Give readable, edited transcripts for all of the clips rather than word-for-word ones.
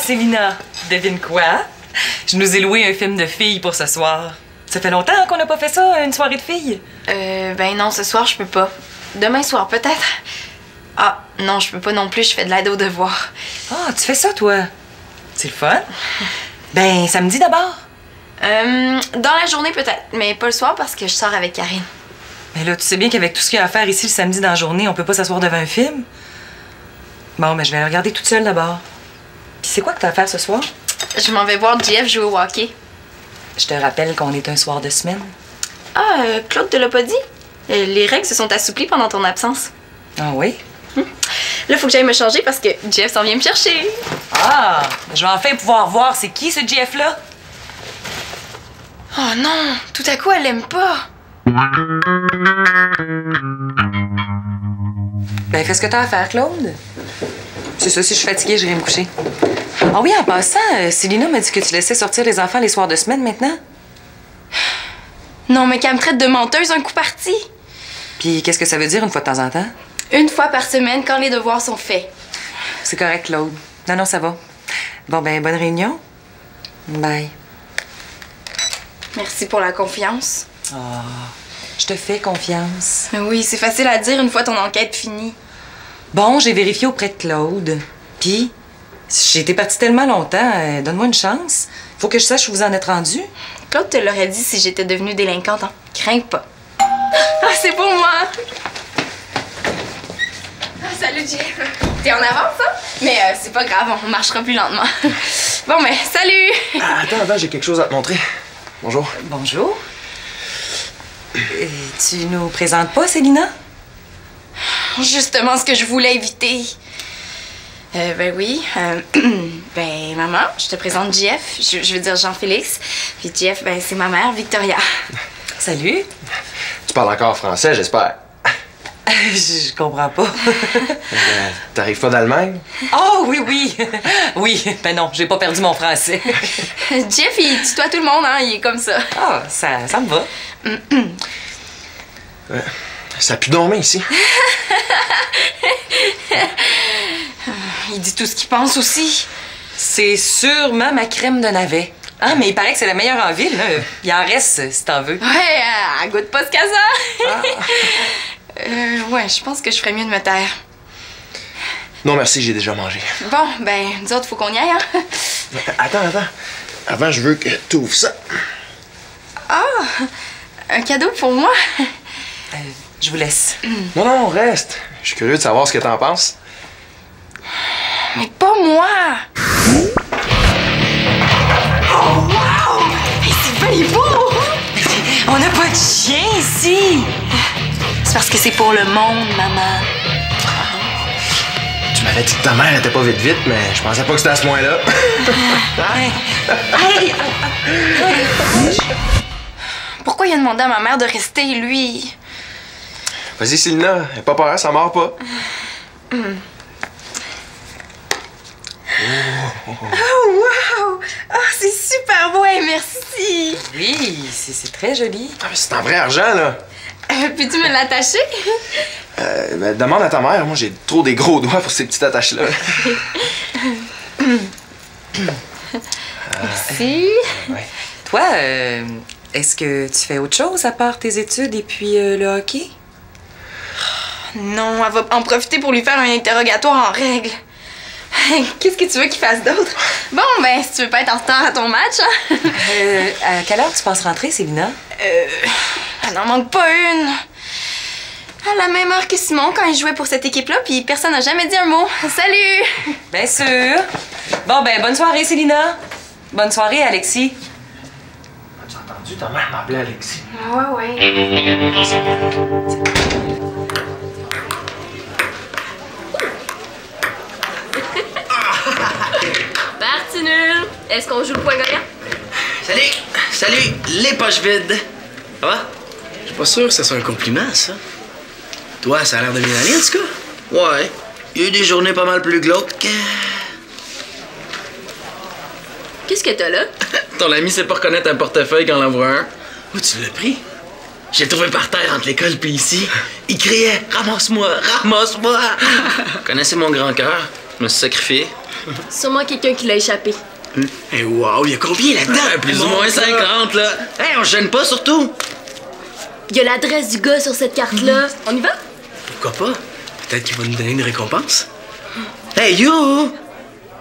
Célina, devine quoi? Je nous ai loué un film de filles pour ce soir. Ça fait longtemps qu'on n'a pas fait ça, une soirée de filles? Ben non, ce soir, je peux pas. Demain soir, peut-être. Ah, non, je peux pas non plus, je fais de l'aide aux devoirs. Ah, tu fais ça, toi? C'est le fun? Ben, samedi d'abord. Dans la journée, peut-être, mais pas le soir parce que je sors avec Karine. Mais là, tu sais bien qu'avec tout ce qu'il y a à faire ici le samedi dans la journée, on peut pas s'asseoir devant un film. Bon, ben, je vais le regarder toute seule d'abord. Puis c'est quoi que t'as à faire ce soir? Je m'en vais voir Jeff jouer au hockey. Je te rappelle qu'on est un soir de semaine. Ah, Claude te l'a pas dit? Les règles se sont assouplies pendant ton absence. Ah oui? Là, faut que j'aille me changer parce que Jeff s'en vient me chercher. Ah! Je vais enfin pouvoir voir c'est qui ce Jeff-là? Oh non! Tout à coup, elle l'aime pas. Ben, fais ce que t'as à faire, Claude. C'est ça, si je suis fatiguée, j'irai me coucher. Ah oui, en passant, Célina m'a dit que tu laissais sortir les enfants les soirs de semaine maintenant. Non, mais qu'elle me traite de menteuse un coup parti. Puis qu'est-ce que ça veut dire une fois de temps en temps? Une fois par semaine quand les devoirs sont faits. C'est correct, Claude. Non, non, ça va. Bon, ben, bonne réunion. Bye. Merci pour la confiance. Ah, je te fais confiance. Mais oui, c'est facile à dire une fois ton enquête finie. Bon, j'ai vérifié auprès de Claude. Puis, j'ai été partie tellement longtemps, donne-moi une chance. Faut que je sache où vous en êtes rendu. Claude te l'aurait dit si j'étais devenue délinquante, hein. Crains pas. Ah, c'est pour moi! Ah, salut, Jeff. T'es en avance, hein? Mais c'est pas grave, on marchera plus lentement. Bon, mais salut! Ah, attends, j'ai quelque chose à te montrer. Bonjour. Bonjour. Tu nous présentes pas, Célina? Justement ce que je voulais éviter. Ben oui. Ben, maman, je te présente Jeff. Je veux dire Jean-Félix. Puis Jeff, ben, c'est ma mère, Victoria. Salut. Tu parles encore français, j'espère. Je comprends pas. T'arrives pas d'Allemagne? Oh, oui, oui. Oui, ben non, j'ai pas perdu mon français. Jeff, il tutoie tout le monde, hein. Il est comme ça. Ah, ça me va. Ça pue dormir ici. Il dit tout ce qu'il pense aussi. C'est sûrement ma crème de navet. Ah, mais il paraît que c'est la meilleure en ville, là. Il en reste, si t'en veux. Ouais, elle goûte pas ce casa. Ah. Ouais, je pense que je ferais mieux de me taire. Non, merci, j'ai déjà mangé. Bon, ben, nous autres, faut qu'on y aille, hein? Attends. Avant, je veux que tu ouvres ça. Ah! Un cadeau pour moi? Je vous laisse. Non, reste. Je suis curieux de savoir ce que t'en penses. Mais pas moi! Oh, wow! Hey, c'est bien beau! On n'a pas de chien ici! C'est parce que c'est pour le monde, maman. Tu m'avais dit que ta mère était pas vite, mais je pensais pas que c'était à ce point-là. Hey! Pourquoi il a demandé à ma mère de rester, lui? Vas-y, Célina, aie pas peur, ça mord pas. Oh, wow! Oh, c'est super beau, hey, merci! Oui, c'est très joli. Ah, mais c'est en vrai argent, là. Peux-tu me l'attacher? Ben, demande à ta mère. Moi, j'ai trop des gros doigts pour ces petites attaches-là. Merci. Ouais. Toi, est-ce que tu fais autre chose à part tes études et puis le hockey? Non, elle va en profiter pour lui faire un interrogatoire en règle. Qu'est-ce que tu veux qu'il fasse d'autre? Bon, ben, si tu veux pas être en retard à ton match, hein? À quelle heure tu penses rentrer, Célina? Elle n'en manque pas une. À la même heure que Simon quand il jouait pour cette équipe-là, puis personne n'a jamais dit un mot. Salut! Bien sûr. Bon, ben, bonne soirée, Célina. Bonne soirée, Alexis. As-tu entendu? Ta mère m'appelait Alexis. Ouais. Parti nul! Est-ce qu'on joue le point gagnant? Salut, les poches vides. Ça va? Je suis pas sûr que ça soit un compliment, ça. Toi, ça a l'air de bien aller, en tout cas. Ouais, il y a eu des journées pas mal plus glauques que... Qu'est-ce que t'as là? Ton ami sait pas reconnaître un portefeuille quand on en voit un. Où tu l'as pris? J'ai trouvé par terre entre l'école et ici. Il criait « Ramasse-moi! Ramasse-moi! » Connaissez mon grand cœur? Je me suis sacrifié. Sûrement quelqu'un qui l'a échappé. Eh wow, il y a combien là-dedans? Plus ou moins 50, là. Hey, on se gêne pas, surtout. Il y a l'adresse du gars sur cette carte-là. On y va? Pourquoi pas? Peut-être qu'il va nous donner une récompense. Hey, you!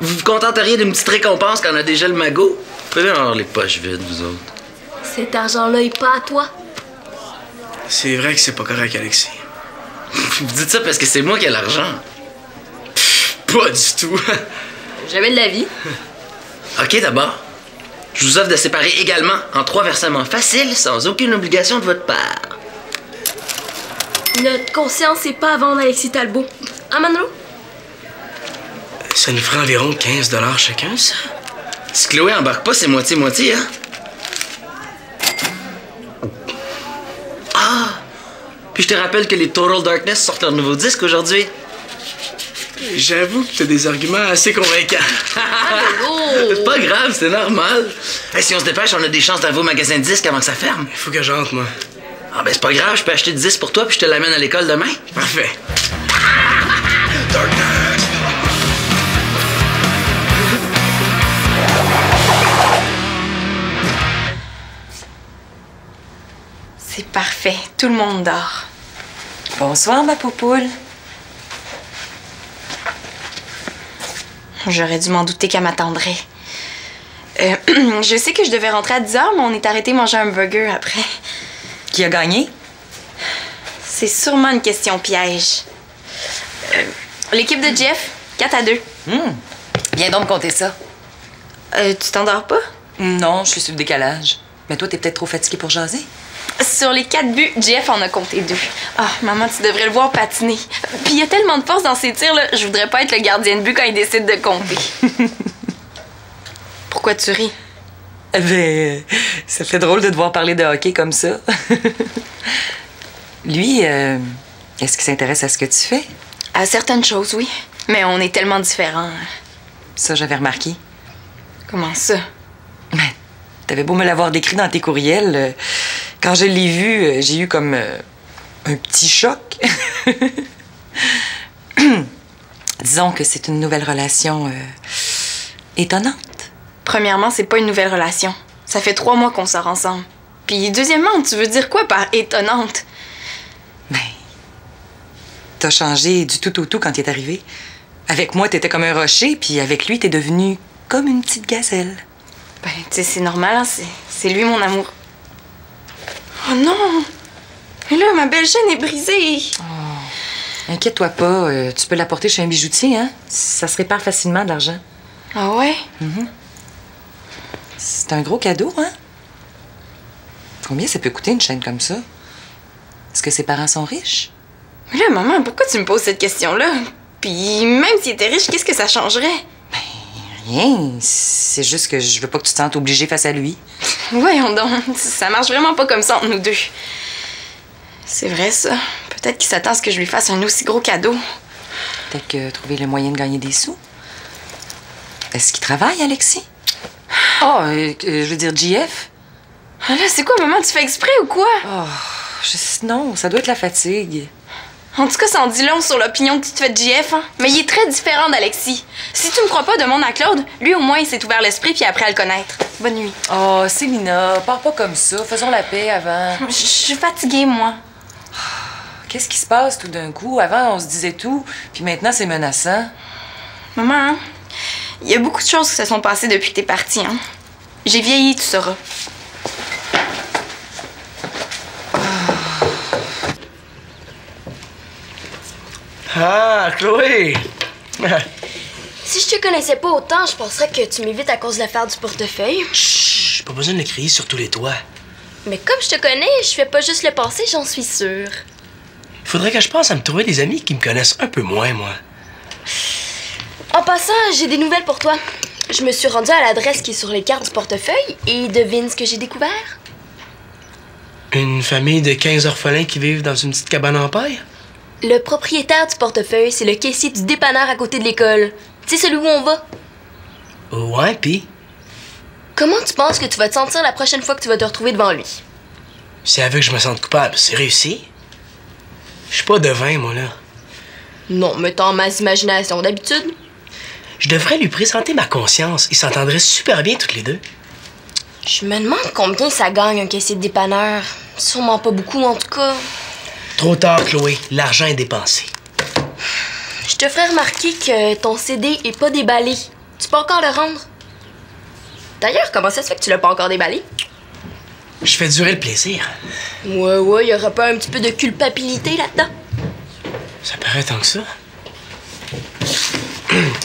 Vous vous contenteriez d'une petite récompense quand on a déjà le magot? Vous pouvez avoir les poches vides, vous autres. Cet argent-là est pas à toi. C'est vrai que c'est pas correct, Alexis. Vous dites ça parce que c'est moi qui ai l'argent. Pas du tout. Jamais de la vie. OK, d'abord. Je vous offre de séparer également en 3 versements faciles, sans aucune obligation de votre part. Notre conscience est pas à vendre, Alexis Talbot. Hein, Manolo? Ça nous fera environ 15 $ chacun, ça. Si Chloé embarque pas, c'est moitié-moitié, hein? Ah! Puis je te rappelle que les Total Darkness sortent leur nouveau disque aujourd'hui. J'avoue que t'as des arguments assez convaincants. C'est pas grave, c'est normal. Hey, si on se dépêche, on a des chances d'aller au magasin de disques avant que ça ferme. Il faut que j'entre, moi. Ah ben c'est pas grave, je peux acheter 10 pour toi puis je te l'amène à l'école demain. Parfait. C'est parfait. Tout le monde dort. Bonsoir, ma poupoule. J'aurais dû m'en douter qu'elle m'attendrait. Je sais que je devais rentrer à 10h, mais on est arrêté manger un burger après. Qui a gagné? C'est sûrement une question piège. L'équipe de Jeff, 4-2. Viens donc me compter ça. Tu t'endors pas? Non, je suis sur le décalage. Mais toi, t'es peut-être trop fatiguée pour jaser. Sur les 4 buts, Jeff en a compté 2. Ah, maman, tu devrais le voir patiner. Puis il y a tellement de force dans ses tirs, là, je voudrais pas être le gardien de but quand il décide de compter. Pourquoi tu ris? Ben, ça fait drôle de te voir parler de hockey comme ça. Lui, est-ce qu'il s'intéresse à ce que tu fais? À certaines choses, oui. Mais on est tellement différents. Ça, j'avais remarqué. Comment ça? Ben, t'avais beau me l'avoir décrit dans tes courriels. Quand je l'ai vu, j'ai eu comme un petit choc. Disons que c'est une nouvelle relation étonnante. Premièrement, c'est pas une nouvelle relation. Ça fait 3 mois qu'on sort ensemble. Puis deuxièmement, tu veux dire quoi par étonnante? Ben, t'as changé du tout au tout quand il est arrivé. Avec moi, t'étais comme un rocher, puis avec lui, t'es devenue comme une petite gazelle. Ben, tu sais, c'est normal, hein, c'est lui mon amour. Oh non! Mais là, ma belle chaîne est brisée. Oh, inquiète-toi pas, tu peux l'apporter chez un bijoutier, hein? Ça se répare facilement de l'argent. Ah ouais? C'est un gros cadeau, hein? Combien ça peut coûter une chaîne comme ça? Est-ce que ses parents sont riches? Mais là, maman, pourquoi tu me poses cette question-là? Puis même s'il était riche, qu'est-ce que ça changerait? Rien, c'est juste que je veux pas que tu te sentes obligée face à lui. Voyons donc, ça marche vraiment pas comme ça entre nous deux. C'est vrai, ça. Peut-être qu'il s'attend à ce que je lui fasse un aussi gros cadeau. Peut-être que trouver le moyen de gagner des sous. Est-ce qu'il travaille, Alexis? Oh, je veux dire, JF? Ah là, c'est quoi, maman? Tu fais exprès ou quoi? Oh, non, ça doit être la fatigue. En tout cas, ça en dit long sur l'opinion que tu te fais de JF, hein? Mais il est très différent d'Alexis. Si tu me crois pas, demande à Claude. Lui, au moins, il s'est ouvert l'esprit, puis après à le connaître. Bonne nuit. Oh, Célina, pars pas comme ça. Faisons la paix avant. Je suis fatiguée, moi. Qu'est-ce qui se passe tout d'un coup? Avant, on se disait tout, puis maintenant, c'est menaçant. Maman, hein? Il y a beaucoup de choses qui se sont passées depuis que t'es partie, hein? J'ai vieilli, tu sauras. Ah, Chloé! Si je te connaissais pas autant, je penserais que tu m'évites à cause de l'affaire du portefeuille. Chut! Pas besoin de le crier sur tous les toits. Mais comme je te connais, je fais pas juste le penser, j'en suis sûre. Il faudrait que je pense à me trouver des amis qui me connaissent un peu moins, moi. En passant, j'ai des nouvelles pour toi. Je me suis rendue à l'adresse qui est sur les cartes du portefeuille et devine ce que j'ai découvert? Une famille de 15 orphelins qui vivent dans une petite cabane en paille? Le propriétaire du portefeuille, c'est le caissier du dépanneur à côté de l'école. Tu sais, celui où on va? Ouais, pis? Comment tu penses que tu vas te sentir la prochaine fois que tu vas te retrouver devant lui? Si elle veut que je me sente coupable, c'est réussi. Je suis pas devin, moi, là. Non, mettons ma imagination d'habitude. Je devrais lui présenter ma conscience. Ils s'entendraient super bien toutes les deux. Je me demande combien ça gagne un caissier de dépanneur. Sûrement pas beaucoup, en tout cas. Trop tard, Chloé. L'argent est dépensé. Je te ferai remarquer que ton CD est pas déballé. Tu peux encore le rendre? D'ailleurs, comment ça se fait que tu l'as pas encore déballé? Je fais durer le plaisir. Ouais, y aura pas un petit peu de culpabilité là-dedans? Ça paraît tant que ça.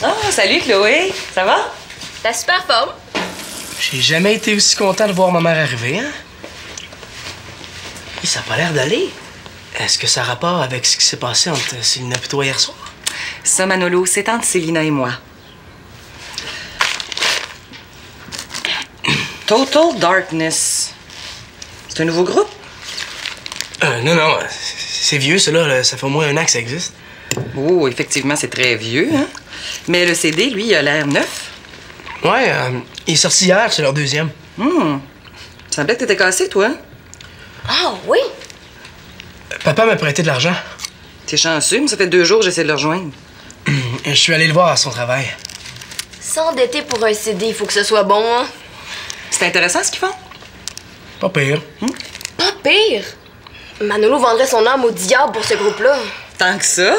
Oh, salut Chloé, ça va? T'as super forme. J'ai jamais été aussi content de voir ma mère arriver, hein? Et ça a pas l'air d'aller. Est-ce que ça a rapport avec ce qui s'est passé entre Célina et toi hier soir? Ça, Manolo, c'est entre Célina et moi. Total Darkness. C'est un nouveau groupe? Non, c'est vieux, là. Ça fait au moins 1 an que ça existe. Oh, effectivement, c'est très vieux, hein? Mais le CD, lui, il a l'air neuf. Ouais, il est sorti hier, c'est leur 2e. Semblait que t'étais cassé, toi. Ah oui? Papa m'a prêté de l'argent. T'es chanceux, mais ça fait 2 jours que j'essaie de le rejoindre. Je suis allé le voir à son travail. S'endetter pour un CD, il faut que ce soit bon, hein? C'est intéressant ce qu'ils font. Pas pire. Pas pire! Manolo vendrait son âme au diable pour ce groupe-là. Tant que ça?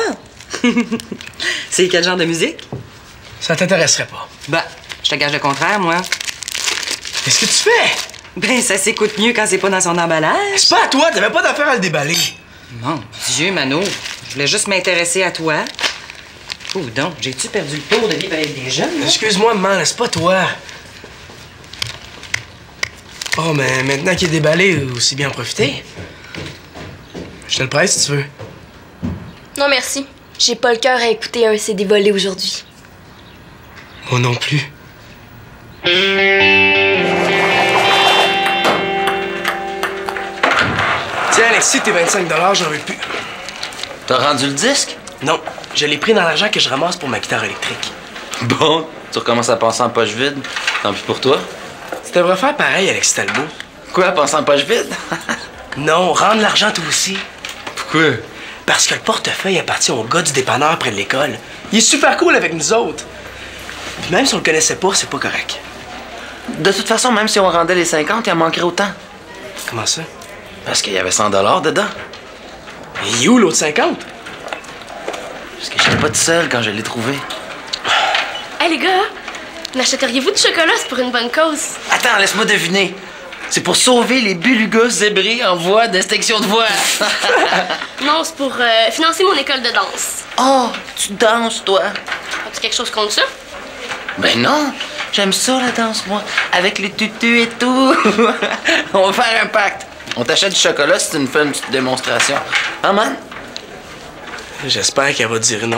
C'est quel genre de musique? Ça t'intéresserait pas. Bah, je te gage le contraire, moi. Qu'est-ce que tu fais? Ben, ça s'écoute mieux quand c'est pas dans son emballage. C'est pas à toi, t'avais pas d'affaire à le déballer. Mon Dieu, Mano, je voulais juste m'intéresser à toi. Oh, donc, j'ai-tu perdu le tour de vivre avec des jeunes? là? Excuse-moi, maman, c'est pas toi. Oh, mais maintenant qu'il est déballé, aussi bien en profiter. Je te le prête si tu veux. Non, merci. J'ai pas le cœur à écouter un CD volé aujourd'hui. Moi non plus. Tiens, Alexis, tes 25 $, j'en veux plus. T'as rendu le disque? Non, je l'ai pris dans l'argent que je ramasse pour ma guitare électrique. Bon, tu recommences à penser en poche vide. Tant pis pour toi. Tu devrais faire pareil, Alexis Talbot. Quoi, penser en poche vide? Non, rendre l'argent toi aussi. Pourquoi? Parce que le portefeuille appartient au gars du dépanneur près de l'école. Il est super cool avec nous autres. Puis même si on le connaissait pas, c'est pas correct. De toute façon, même si on rendait les 50, il en manquerait autant. Comment ça? Parce qu'il y avait 100 $ dedans. Et il est où l'autre 50? Parce que j'étais pas tout seul quand je l'ai trouvé. Hey les gars, n'achèteriez-vous du chocolat? C'est pour une bonne cause. Attends, laisse-moi deviner. C'est pour sauver les belugas zébrés en voie d'extinction de voix. Non, c'est pour financer mon école de danse. Oh, tu danses, toi? As-tu quelque chose contre ça? Ben non, j'aime ça la danse, moi. Avec les tutus et tout. On va faire un pacte. On t'achète du chocolat si tu nous fais une petite démonstration. Hein, man? J'espère qu'elle va dire non.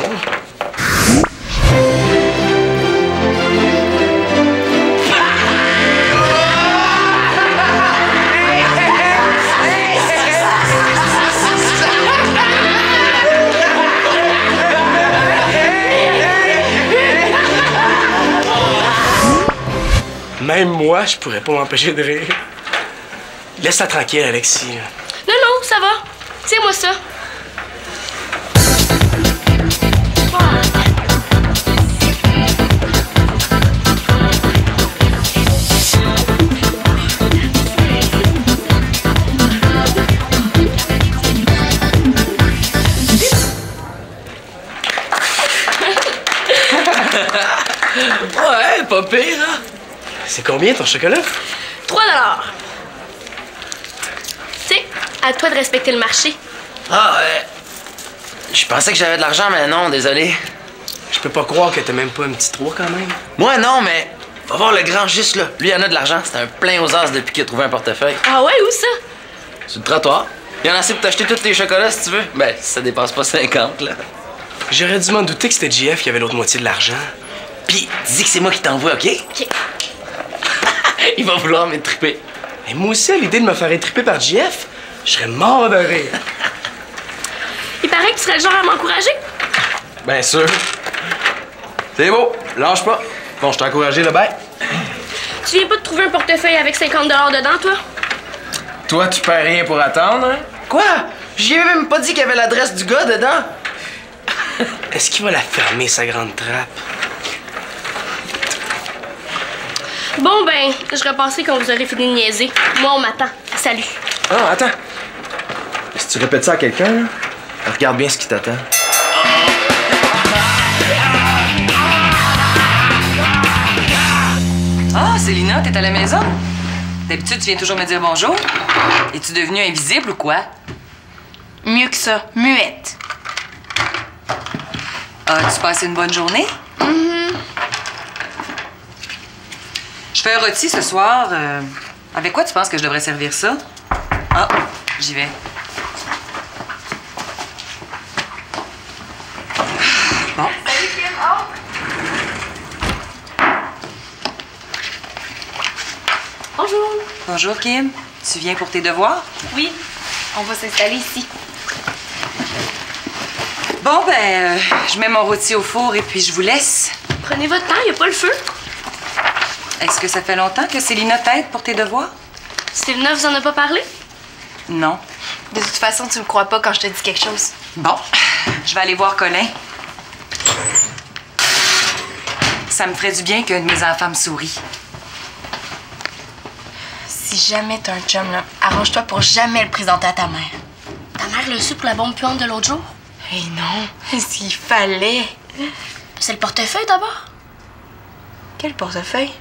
Même moi, je pourrais pas m'empêcher de rire. Laisse-la tranquille, Alexis. Non, non, ça va. Tiens-moi ça. Ouais, pas pire, hein? C'est combien ton chocolat? 3 $. Tu sais, à toi de respecter le marché. Ah, je pensais que j'avais de l'argent, mais non, désolé. Je peux pas croire que t'as même pas un petit 3 quand même. Moi, non, mais va voir le grand juste là. Lui, il en a de l'argent. C'est un plein aux as depuis qu'il a trouvé un portefeuille. Ah ouais, où ça? Sur le trottoir. Il y en a assez pour t'acheter tous tes chocolats si tu veux. Ben, ça dépasse pas 50, là. J'aurais dû m'en douter que c'était JF qui avait l'autre moitié de l'argent. Puis, dis que c'est moi qui t'envoie, OK? OK. Il va vouloir m'étriper. Mais moi aussi, à l'idée de me faire étriper par JF, je serais mort de rire. Il paraît que tu serais le genre à m'encourager. Bien sûr. C'est beau, lâche pas. Bon, je t'ai encouragé, le bain. Tu viens pas de trouver un portefeuille avec 50 $ dedans, toi? Toi, tu perds rien pour attendre, hein? Quoi? J'y ai même pas dit qu'il y avait l'adresse du gars dedans. Est-ce qu'il va la fermer, sa grande trappe? Bon, ben, je repasserai quand vous aurez fini de niaiser. Moi, on m'attend. Salut. Ah, attends. Si tu répètes ça à quelqu'un, là, regarde bien ce qui t'attend. Ah, Célina, t'es à la maison? D'habitude, tu viens toujours me dire bonjour. Es-tu devenue invisible ou quoi? Mieux que ça, muette. As-tu passé une bonne journée? Je fais un rôti ce soir. Avec quoi tu penses que je devrais servir ça? Ah, j'y vais. Bon. Salut, Kim. Bonjour. Bonjour, Kim. Tu viens pour tes devoirs? Oui, on va s'installer ici. Bon, ben, je mets mon rôti au four et puis je vous laisse. Prenez votre temps, y a pas le feu. Est-ce que ça fait longtemps que Célina t'aide pour tes devoirs? Stevena vous en a pas parlé? Non. De toute façon, tu me crois pas quand je te dis quelque chose. Bon, je vais aller voir Colin. Ça me ferait du bien qu'un de mes enfants me sourie. Si jamais t'as un chum, là, arrange-toi pour jamais le présenter à ta mère. Ta mère l'a su pour la bombe puante de l'autre jour? Eh non, s'il fallait. C'est le portefeuille d'abord. Quel portefeuille?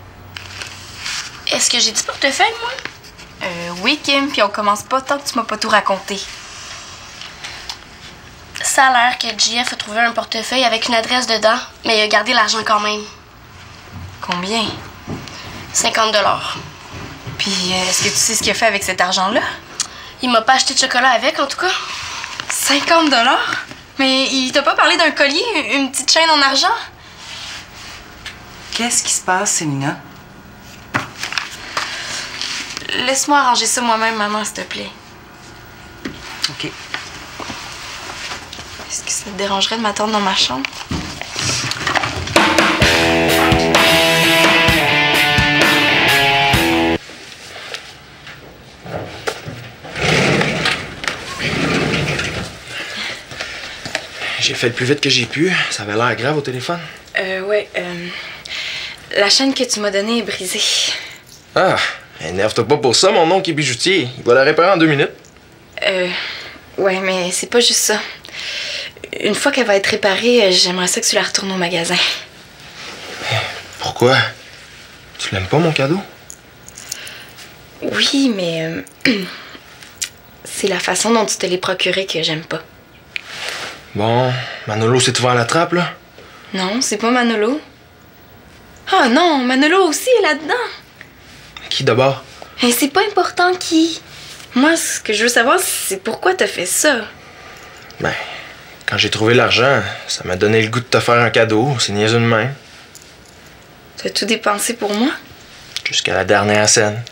Est-ce que j'ai dit portefeuille, moi? Oui, Kim, puis on commence pas tant que tu m'as pas tout raconté. Ça a l'air que JF a trouvé un portefeuille avec une adresse dedans, mais il a gardé l'argent quand même. Combien? 50 $. Puis est-ce que tu sais ce qu'il a fait avec cet argent-là? Il m'a pas acheté de chocolat avec, en tout cas. 50 $? Mais il t'a pas parlé d'un collier, une petite chaîne en argent? Qu'est-ce qui se passe, Célina? Laisse-moi arranger ça moi-même, maman, s'il te plaît. OK. Est-ce que ça te dérangerait de m'attendre dans ma chambre? J'ai fait le plus vite que j'ai pu. Ça avait l'air grave au téléphone. Ouais, la chaîne que tu m'as donnée est brisée. Ah, énerve-toi pas pour ça, mon oncle est bijoutier. Il va la réparer en 2 minutes. Ouais, mais c'est pas juste ça. Une fois qu'elle va être réparée, j'aimerais ça que tu la retournes au magasin. Pourquoi? Tu l'aimes pas, mon cadeau? Oui, mais c'est la façon dont tu te l'es procuré que j'aime pas. Bon, Manolo s'est ouvert la trappe, là. Non, c'est pas Manolo. Ah non, Manolo aussi est là-dedans. Qui d'abord? Et c'est pas important qui. Moi, ce que je veux savoir, c'est pourquoi t'as fait ça. Ben, quand j'ai trouvé l'argent, ça m'a donné le goût de te faire un cadeau. C'est niaiseux de même. T'as tout dépensé pour moi? Jusqu'à la dernière scène.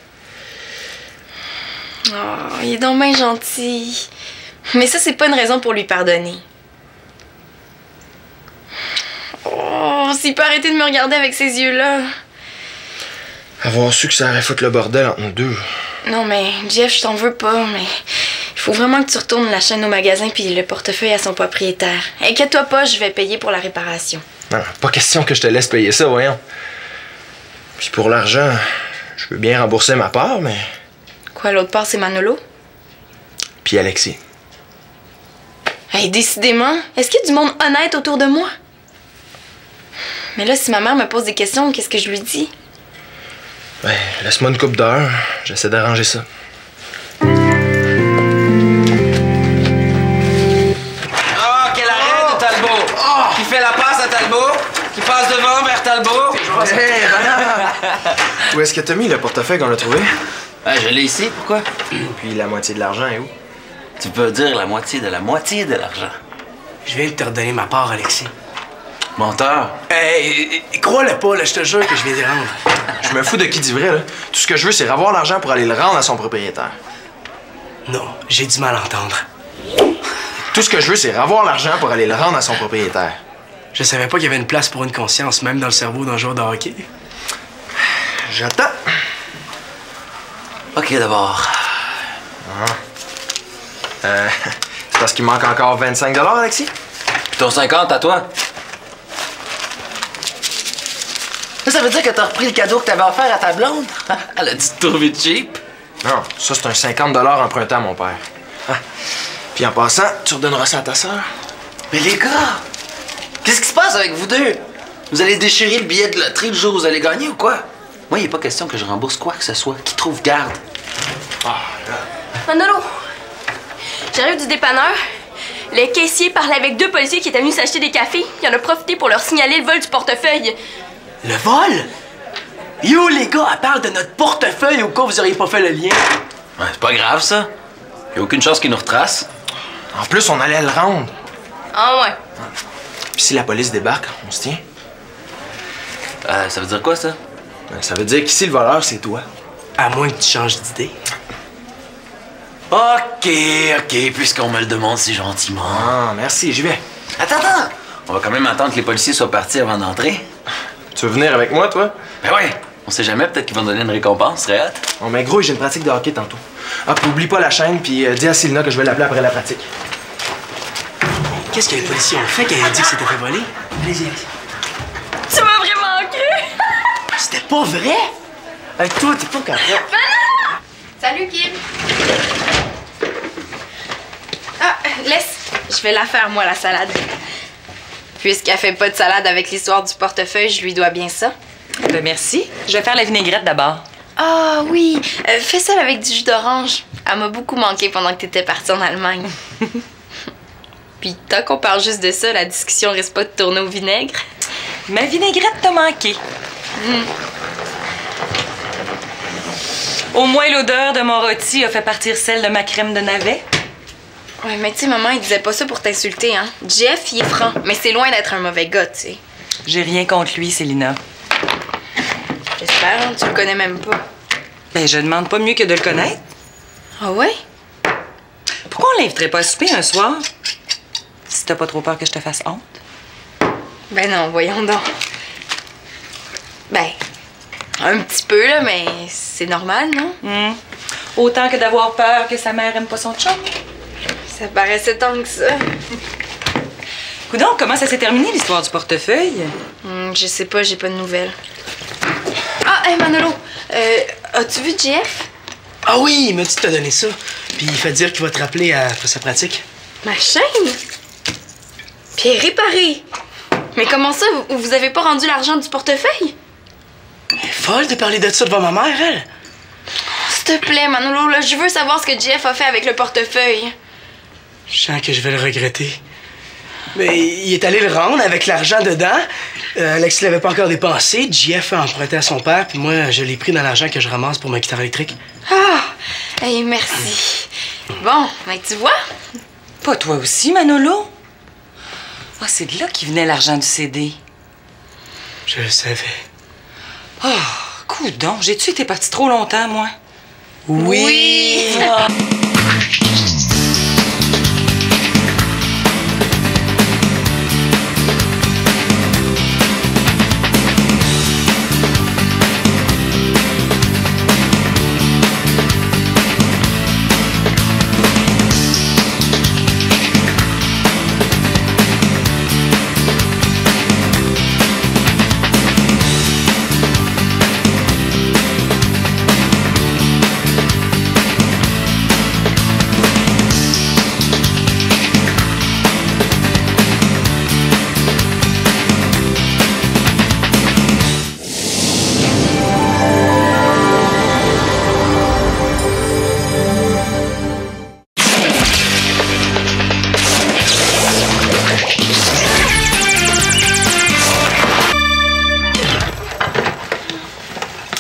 Oh, il est donc bien gentil. Mais ça, c'est pas une raison pour lui pardonner. Oh, s'il peut arrêter de me regarder avec ces yeux-là. Avoir su que ça aurait foutu le bordel entre nous deux. Non, mais Jeff, je t'en veux pas, mais il faut vraiment que tu retournes la chaîne au magasin puis le portefeuille à son propriétaire. Inquiète-toi pas, je vais payer pour la réparation. Non, pas question que je te laisse payer ça, voyons. Puis pour l'argent, je veux bien rembourser ma part, mais... Quoi, l'autre part, c'est Manolo? Puis Alexis. Hey, décidément, est-ce qu'il y a du monde honnête autour de moi? Mais là, si ma mère me pose des questions, qu'est-ce que je lui dis? Ben, laisse-moi une couple d'heures. J'essaie d'arranger ça. Ah, quel arrêt de Talbot! Qui fait la passe à Talbot? Qui passe devant vers Talbot? Hey, voilà! Où est-ce que t'as mis le portefeuille qu'on a trouvé? Ah, je l'ai ici, pourquoi? Puis la moitié de l'argent est où? Tu peux dire la moitié de l'argent. Je viens de te redonner ma part, Alexis. Menteur. Hey, crois-le pas, là, je te jure que je viens d'y rendre. Je me fous de qui dit vrai, là. Tout ce que je veux, c'est avoir l'argent pour aller le rendre à son propriétaire. Non, j'ai du mal à entendre. Tout ce que je veux, c'est avoir l'argent pour aller le rendre à son propriétaire. Je savais pas qu'il y avait une place pour une conscience, même dans le cerveau d'un joueur de hockey. J'attends. OK, d'abord. C'est parce qu'il manque encore 25 $, Alexis? Puis ton 50 à toi? Ça ça veut dire que t'as repris le cadeau que t'avais offert à ta blonde? Elle a dû te trouver cheap. Non, ça, c'est un 50 $ emprunté à mon père. Ah. Puis en passant, tu redonneras ça à ta sœur. Mais les gars, qu'est-ce qui se passe avec vous deux? Vous allez déchirer le billet de loterie le jour où vous allez gagner ou quoi? Moi, il n'est pas question que je rembourse quoi que ce soit. Qui trouve garde? Manolo, j'arrive du dépanneur. Le caissier parlait avec 2 policiers qui étaient venus s'acheter des cafés. Il en a profité pour leur signaler le vol du portefeuille. Le vol? Yo, les gars, elle parle de notre portefeuille au cas où vous auriez pas fait le lien. Ouais, c'est pas grave, ça. Il a aucune chance qu'ils nous retracent. En plus, on allait le rendre. Ah ouais. Puis si la police débarque, on se tient. Ça veut dire quoi, ça? Ça veut dire qu'ici, le voleur, c'est toi. À moins que tu changes d'idée. OK, puisqu'on me le demande si gentiment. Ah, merci, j'y vais. Attends! On va quand même attendre que les policiers soient partis avant d'entrer. Tu veux venir avec moi, toi? Ben ouais, on sait jamais, peut-être qu'ils vont donner une récompense, serait hâte. Oh, mais gros, j'ai une pratique de hockey tantôt. Ah, puis oublie pas la chaîne, puis dis à Célina que je vais l'appeler après la pratique. Qu'est-ce que les policiers ont fait quand ils ont dit que c'était fait voler? Allez-y, allez-y. Tu m'as vraiment cru? C'était pas vrai? Avec toi, t'es pas capable. Salut, Kim. Ah, laisse. Je vais la faire, moi, la salade. Puisqu'elle fait pas de salade avec l'histoire du portefeuille, je lui dois bien ça. Ben merci. Je vais faire la vinaigrette d'abord. Ah oui, fais ça avec du jus d'orange. Elle m'a beaucoup manqué pendant que t'étais partie en Allemagne. Puis tant qu'on parle juste de ça, la discussion risque pas de tourner au vinaigre. Ma vinaigrette t'a manqué. Au moins, l'odeur de mon rôti a fait partir celle de ma crème de navet. Ouais, mais tu sais, maman, il disait pas ça pour t'insulter, hein. Jeff, il est franc, mais c'est loin d'être un mauvais gars, tu sais. J'ai rien contre lui, Célina. J'espère, hein, tu le connais même pas. Ben, je demande pas mieux que de le connaître. Ah ouais? Pourquoi on l'inviterait pas à souper un soir? Si t'as pas trop peur que je te fasse honte. Ben non, voyons donc. Ben, un petit peu, là, mais c'est normal, non? Autant que d'avoir peur que sa mère aime pas son chum. Ça paraissait tant que ça. Coudonc, comment ça s'est terminé, l'histoire du portefeuille? Je sais pas, j'ai pas de nouvelles. Ah, hey Manolo, as-tu vu Jeff? Ah oui, il m'a dit de te donner ça. Puis il fait dire qu'il va te rappeler après sa pratique. Ma chaîne? Puis elle est réparée. Mais comment ça, vous avez pas rendu l'argent du portefeuille? Elle est folle de parler de ça devant ma mère, elle. S'il te plaît, Manolo, là, je veux savoir ce que Jeff a fait avec le portefeuille. Je sens que je vais le regretter. Mais il est allé le rendre avec l'argent dedans. Alex l'avait pas encore dépensé. JF a emprunté à son père, puis moi, je l'ai pris dans l'argent que je ramasse pour ma guitare électrique. Ah! Hey, merci. Bon, ben tu vois? Pas toi aussi, Manolo? Ah, c'est de là qu'il venait l'argent du CD. Je le savais. Ah, coudonc, j'ai-tu été partie trop longtemps, moi? Oui! Ah.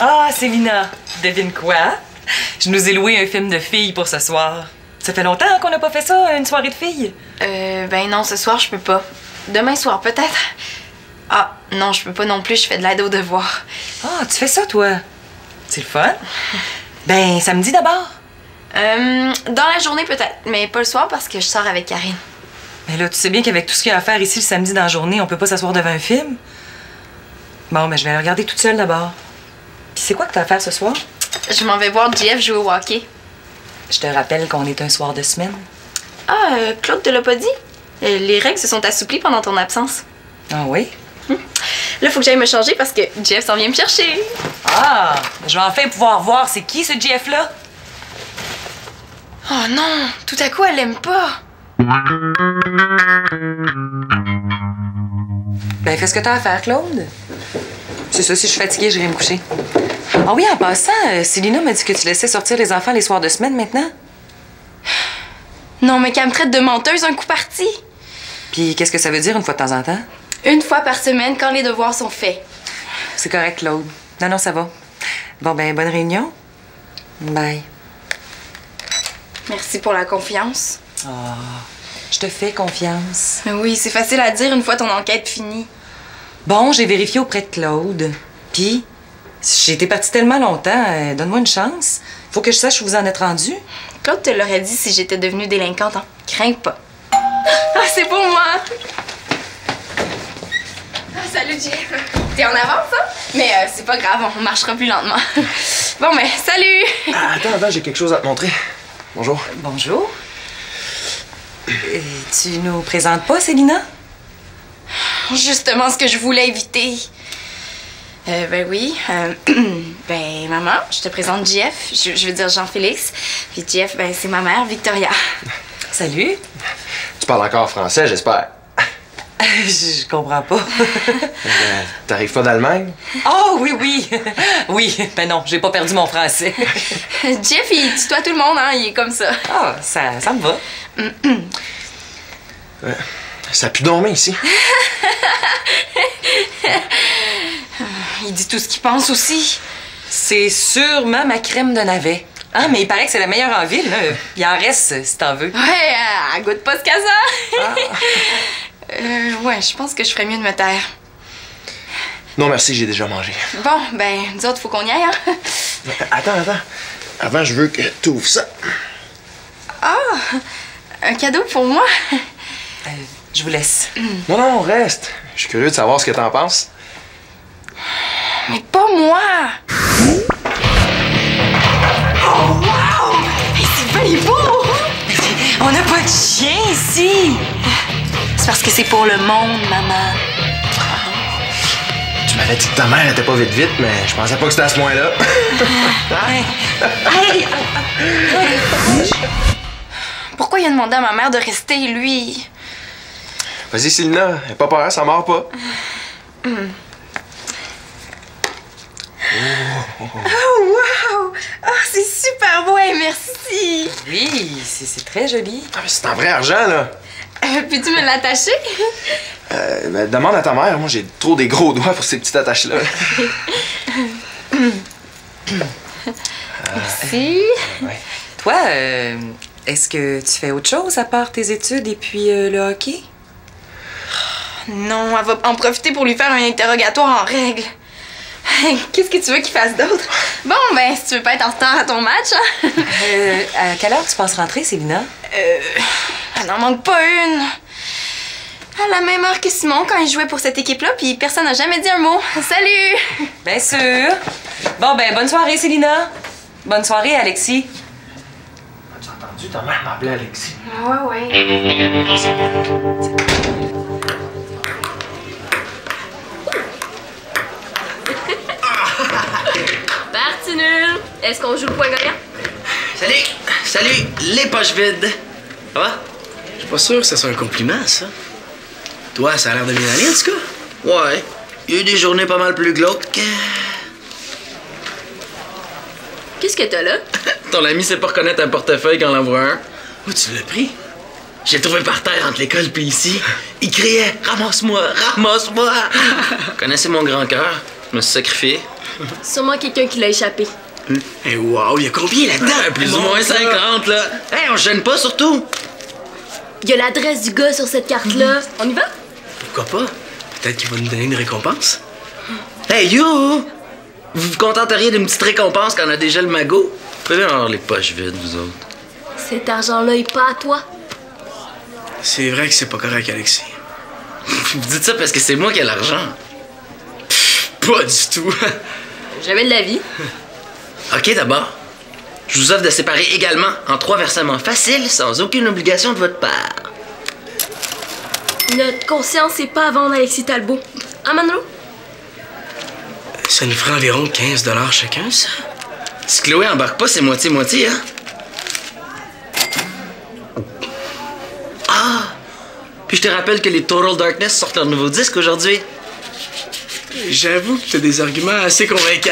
Ah, Célina, devine quoi? Je nous ai loué un film de filles pour ce soir. Ça fait longtemps qu'on n'a pas fait ça, une soirée de filles? Ben non, ce soir, je peux pas. Demain soir, peut-être? Ah, non, je peux pas non plus, je fais de l'aide aux devoirs. Ah, tu fais ça, toi? C'est le fun? Ben, samedi d'abord. Dans la journée, peut-être, mais pas le soir parce que je sors avec Karine. Mais là, tu sais bien qu'avec tout ce qu'il y a à faire ici le samedi dans la journée, on peut pas s'asseoir devant un film. Bon, ben, je vais le regarder toute seule d'abord. Puis c'est quoi que t'as à faire ce soir? Je m'en vais voir Jeff jouer au hockey. Je te rappelle qu'on est un soir de semaine. Ah, Claude te l'a pas dit? Les règles se sont assouplies pendant ton absence. Ah oui? Là, faut que j'aille me changer parce que Jeff s'en vient me chercher. Ah, je vais enfin pouvoir voir c'est qui ce Jeff-là. Oh non, tout à coup, elle l'aime pas. Ben, fais ce que t'as à faire, Claude. C'est ça, si je suis fatiguée, j'irai me coucher. Ah oui, en passant, Célina m'a dit que tu laissais sortir les enfants les soirs de semaine maintenant. Non, mais qu'elle me traite de menteuse un coup parti. Puis qu'est-ce que ça veut dire une fois de temps en temps? Une fois par semaine quand les devoirs sont faits. C'est correct, Claude. Non, ça va. Bon, ben, bonne réunion. Bye. Merci pour la confiance. Ah, je te fais confiance. Oui, c'est facile à dire une fois ton enquête finie. Bon, j'ai vérifié auprès de Claude. Puis, j'ai été partie tellement longtemps, donne-moi une chance. Faut que je sache où vous en êtes rendu. Claude te l'aurait dit si j'étais devenue délinquante, hein. Crains pas. Ah, c'est pour moi! Ah, salut, Jeff. T'es en avance, hein? Mais c'est pas grave, on marchera plus lentement. Bon, ben, salut! Ah, attends, j'ai quelque chose à te montrer. Bonjour. Bonjour. Tu nous présentes pas, Célina? Justement ce que je voulais éviter. Ben oui. Ben, maman, je te présente Jeff. Je veux dire Jean-Félix. Puis Jeff, ben, c'est ma mère, Victoria. Salut. Tu parles encore français, j'espère. Je comprends pas. T'arrives pas d'Allemagne? Oh, oui. Oui, ben non, j'ai pas perdu mon français. Jeff, il tutoie tout le monde, hein. Il est comme ça. Ah, ça me va. Ça pue dormir ici. Il dit tout ce qu'il pense aussi. C'est sûrement ma crème de navet. Ah, mais il paraît que c'est la meilleure en ville, là. Il en reste, si t'en veux. Ouais, elle goûte pas ce casa. Ouais, je pense que je ferais mieux de me taire. Non, merci, j'ai déjà mangé. Bon, ben, nous autres, faut qu'on y aille, hein. Attends. Avant, je veux que tu ouvres ça. Ah, un cadeau pour moi. Je vous laisse. Non, reste. Je suis curieux de savoir ce que t'en penses. Mais pas moi. Oh, wow! Hey, c'est bien beau! On n'a pas de chien ici! C'est parce que c'est pour le monde, maman. Tu m'avais dit que ta mère était pas vite, mais je pensais pas que c'était à ce point-là. Hey! Pourquoi il a demandé à ma mère de rester, lui? Vas-y, Célina, aie pas peur, ça mord pas. Oh, wow! Oh, c'est super beau, hey, merci! Oui, c'est très joli. Ah, mais c'est en vrai argent, là. Peux-tu me l'attacher? Ben, demande à ta mère, moi j'ai trop des gros doigts pour ces petites attaches-là. Merci. Ouais. Toi, est-ce que tu fais autre chose à part tes études et puis le hockey? Non, elle va en profiter pour lui faire un interrogatoire en règle. Qu'est-ce que tu veux qu'il fasse d'autre? Bon, ben, si tu veux pas être en retard à ton match, hein? À quelle heure tu penses rentrer, Célina? Elle n'en manque pas une. À la même heure que Simon quand il jouait pour cette équipe-là, puis personne n'a jamais dit un mot. Salut! Bien sûr. Bon, ben, bonne soirée, Célina. Bonne soirée, Alexis. As-tu entendu? Ta mère m'appelait Alexis. Ouais. Parti nul! Est-ce qu'on joue le point gagnant? Salut, les poches vides. Ça va? Je suis pas sûr que ça soit un compliment, ça. Toi, ça a l'air de bien aller, en tout cas. Ouais. Il y a eu des journées pas mal plus glauques. Qu'est-ce que t'as là? Ton ami sait pas reconnaître un portefeuille quand on en voit un. Où tu l'as pris? Je l'ai trouvé par terre entre l'école puis ici. Il criait « Ramasse-moi! Ramasse-moi! » Connaissez mon grand cœur. Je me suis sacrifié. Sûrement quelqu'un qui l'a échappé. Et wow, il y a combien là-dedans? Plus ou moins 50, là. Hey, on se gêne pas, surtout. Il y a l'adresse du gars sur cette carte-là. On y va? Pourquoi pas? Peut-être qu'il va nous donner une récompense. Hey, you! Vous vous contenteriez d'une petite récompense quand on a déjà le magot? Vous pouvez avoir les poches vides, vous autres. Cet argent-là est pas à toi. C'est vrai que c'est pas correct, Alexis. Vous dites ça parce que c'est moi qui ai l'argent. Pas du tout. Jamais de la vie. OK, d'abord. Je vous offre de séparer également en 3 versements faciles sans aucune obligation de votre part. Notre conscience est pas à vendre, Alexis Talbot. Hein, Manolo? Ça nous ferait environ 15 $ chacun, ça. Si Chloé embarque pas, c'est moitié-moitié, hein? Ah! Puis je te rappelle que les Total Darkness sortent leur nouveau disque aujourd'hui. J'avoue que t'as des arguments assez convaincants.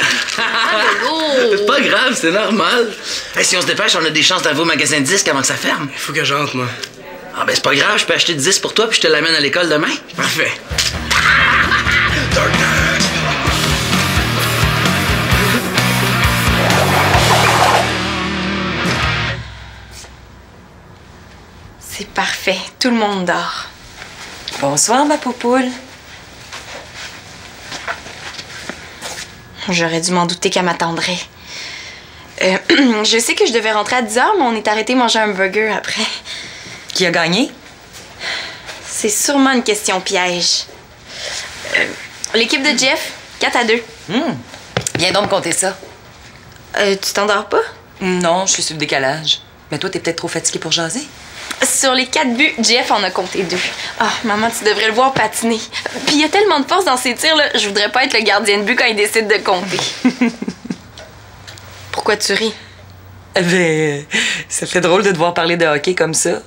C'est pas grave, c'est normal. Hey, si on se dépêche, on a des chances d'avoir au magasin de disques avant que ça ferme. Il faut que j'entre, moi. Ah ben c'est pas grave, je peux acheter 10 pour toi puis je te l'amène à l'école demain. Parfait. C'est parfait. Tout le monde dort. Bonsoir, ma poupoule. J'aurais dû m'en douter qu'elle m'attendrait. Je sais que je devais rentrer à 10h, mais on est arrêté manger un burger après. Qui a gagné? C'est sûrement une question piège. L'équipe de Jeff, 4-2. Viens donc me compter ça. Tu t'endors pas? Non, je suis sur le décalage. Mais toi, t'es peut-être trop fatiguée pour jaser. Sur les 4 buts, Jeff en a compté 2. Ah, maman, tu devrais le voir patiner. Puis il y a tellement de force dans ses tirs, là, je voudrais pas être le gardien de but quand il décide de compter. Pourquoi tu ris? Ben, ça fait drôle de devoir parler de hockey comme ça.